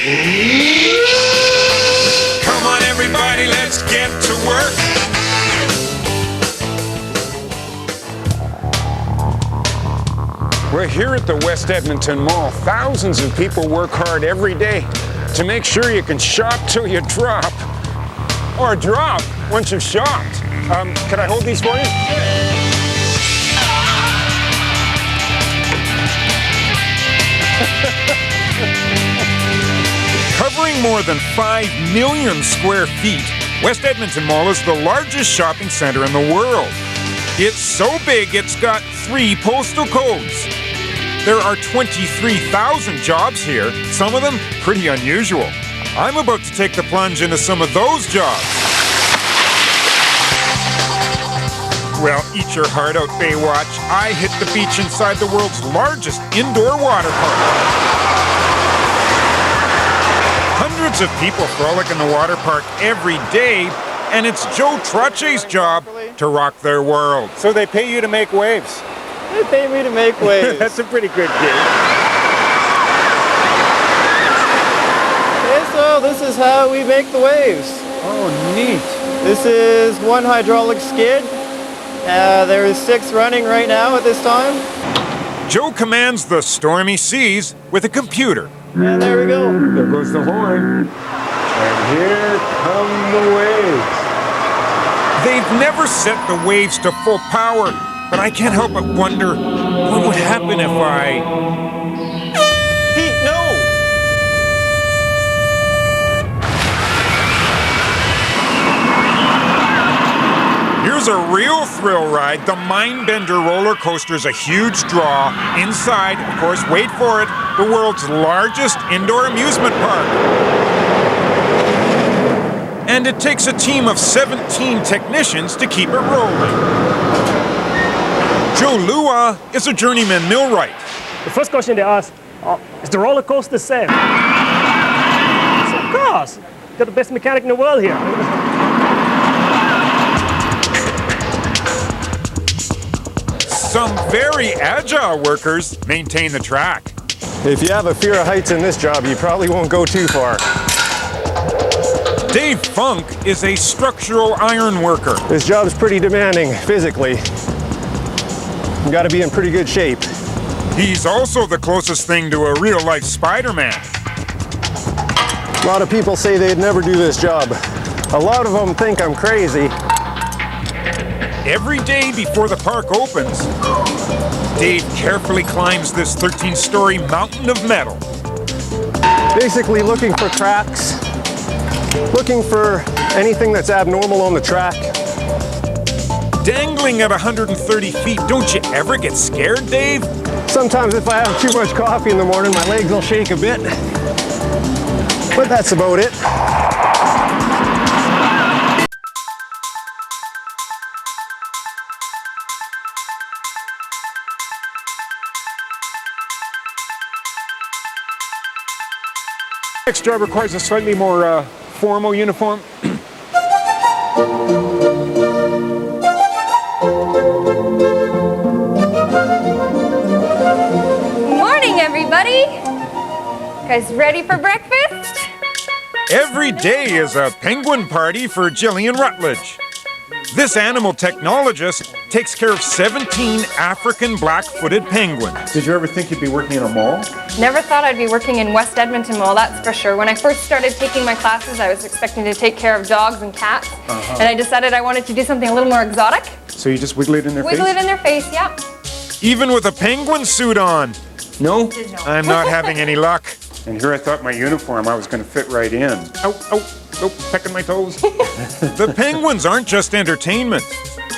Come on, everybody, let's get to work. We're here at the West Edmonton Mall. Thousands of people work hard every day to make sure you can shop till you drop. Or drop once you've shopped. Can I hold these for you? Covering more than 5 million square feet, West Edmonton Mall is the largest shopping center in the world. It's so big, it's got 3 postal codes. There are 23,000 jobs here, some of them pretty unusual. I'm about to take the plunge into some of those jobs. Well, eat your heart out, Baywatch. I hit the beach inside the world's largest indoor water park. Hundreds of people frolic in the water park every day, and it's Joe Trotché's job to rock their world. So they pay you to make waves? They pay me to make waves. That's a pretty good gig. Okay, so this is how we make the waves. Oh, neat. This is one hydraulic skid. There is 6 running right now at this time. Joe commands the stormy seas with a computer. And there we go. There goes the horn. And here come the waves. They've never set the waves to full power, but I can't help but wonder what would happen if I... Pete, no! Here's a real thrill ride. The Mindbender roller coaster is a huge draw. Inside, of course, wait for it, the world's largest indoor amusement park. And it takes a team of 17 technicians to keep it rolling. Joe Lua is a journeyman millwright. The first question they ask, is the roller coaster safe? I said, of course. Got the best mechanic in the world here. Some very agile workers maintain the track. If you have a fear of heights in this job, you probably won't go too far. Dave Funk is a structural iron worker. This job's pretty demanding physically. You gotta be in pretty good shape. He's also the closest thing to a real-life Spider-Man. A lot of people say they'd never do this job. A lot of them think I'm crazy. Every day before the park opens, Dave carefully climbs this 13-story mountain of metal. Basically looking for cracks, looking for anything that's abnormal on the track. Dangling at 130 feet, don't you ever get scared, Dave? Sometimes if I have too much coffee in the morning, my legs will shake a bit. But that's about it. Next job requires a slightly more formal uniform. Morning, everybody. Guys ready for breakfast? Every day is a penguin party for Jillian Rutledge. This animal technologist takes care of 17 African black-footed penguins. Did you ever think you'd be working in a mall? Never thought I'd be working in West Edmonton Mall, that's for sure. When I first started taking my classes, I was expecting to take care of dogs and cats. And I decided I wanted to do something a little more exotic. So you just wiggle it in their Wiggle face? it in their face, yeah. Even with a penguin suit on. No? I'm not having any luck. And here I thought my uniform, I was going to fit right in. Ow, ow, oh, pecking my toes. The penguins aren't just entertainment.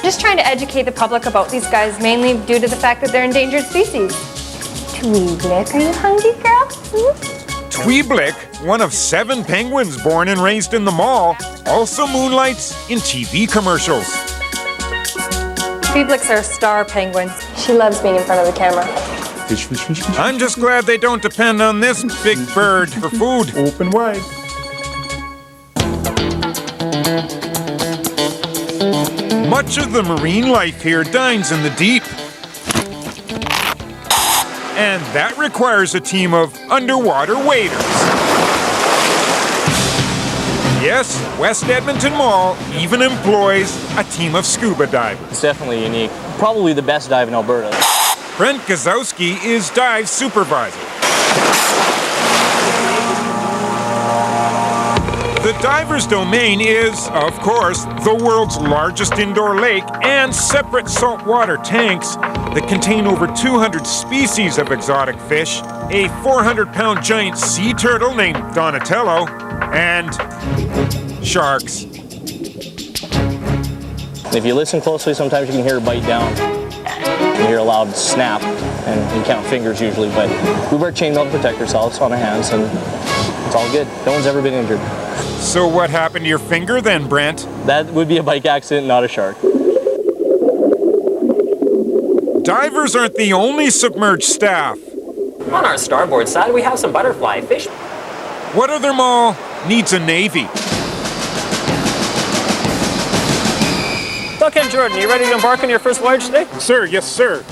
Just trying to educate the public about these guys, mainly due to the fact that they're endangered species. Tweeblick, are you hungry, girl? Tweeblick, one of 7 penguins born and raised in the mall, also moonlights in TV commercials. Tweeblicks are star penguins. She loves being in front of the camera. Fish, fish, fish, fish. I'm just glad they don't depend on this big bird for food. Open wide. Much of the marine life here dines in the deep. And that requires a team of underwater waders. Yes, West Edmonton Mall even employs a team of scuba divers. It's definitely unique. Probably the best dive in Alberta. Brent Gazowski is dive supervisor. The diver's domain is, of course, the world's largest indoor lake and separate saltwater tanks that contain over 200 species of exotic fish, a 400-pound giant sea turtle named Donatello, and sharks. If you listen closely, sometimes you can hear a bite down. You hear a loud snap, and you count fingers usually, but we wear chainmail to protect ourselves on our hands, and it's all good. No one's ever been injured. So what happened to your finger then, Brent? That would be a bike accident, not a shark. Divers aren't the only submerged staff. On our starboard side, we have some butterfly fish. What other mall needs a navy? Okay, Jordan, you ready to embark on your first voyage today? Sir, yes, sir.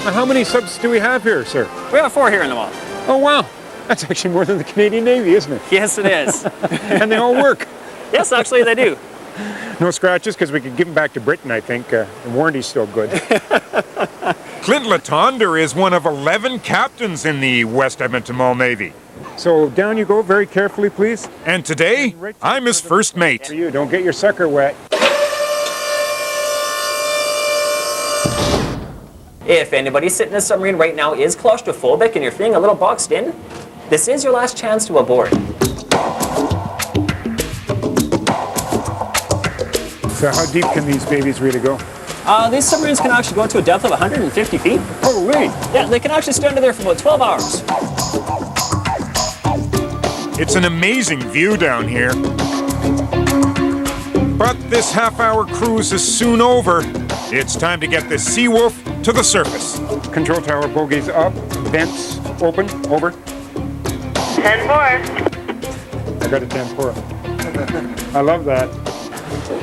How many subs do we have here, sir? We have 4 here in the mall. Oh, wow. That's actually more than the Canadian Navy, isn't it? Yes, it is. And they all work. Yes, actually, they do. No scratches, because we could give them back to Britain, I think. The warranty's still good. Clint Latonder is one of 11 captains in the West Edmonton Mall Navy. So down you go, very carefully, please. And today, I'm his first mate. For you, don't get your sucker wet. If anybody sitting in a submarine right now is claustrophobic and you're feeling a little boxed in, this is your last chance to aboard. So how deep can these babies really go? These submarines can actually go to a depth of 150 feet. Oh, really? Yeah, they can actually stay under there for about 12 hours. It's an amazing view down here. But this half-hour cruise is soon over. It's time to get this sea wolf to the surface. Control tower bogies up, vents open, over. 10-4. I got a 10-4. I love that.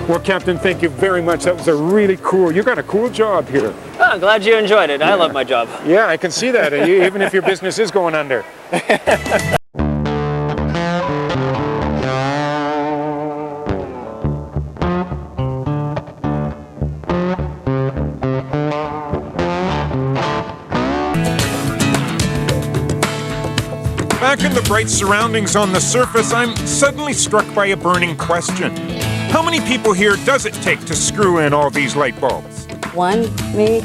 Well, Captain, thank you very much. That was you got a cool job here. Oh, I'm glad you enjoyed it. I love my job. Yeah, I can see that, even if your business is going under. Back in the bright surroundings on the surface, I'm suddenly struck by a burning question. How many people here does it take to screw in all these light bulbs? 1, me.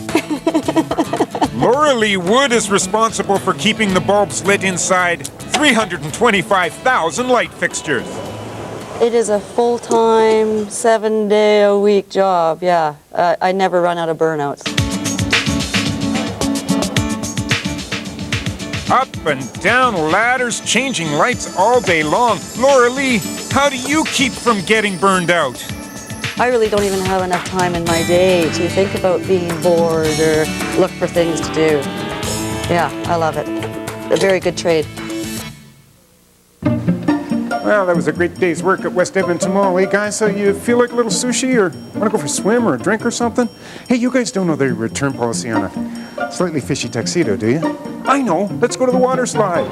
Laura Lee Wood is responsible for keeping the bulbs lit inside 325,000 light fixtures. It is a full-time, 7-day-a-week job, yeah. I never run out of burnouts. Up and down ladders, changing lights all day long. Laura Lee, how do you keep from getting burned out? I really don't even have enough time in my day to think about being bored or look for things to do. Yeah, I love it. A very good trade. Well, that was a great day's work at West Edmonton Mall, eh, guys? So you feel like a little sushi or want to go for a swim or a drink or something? Hey, you guys don't know the return policy on a slightly fishy tuxedo, do you? I know. Let's go to the water slide.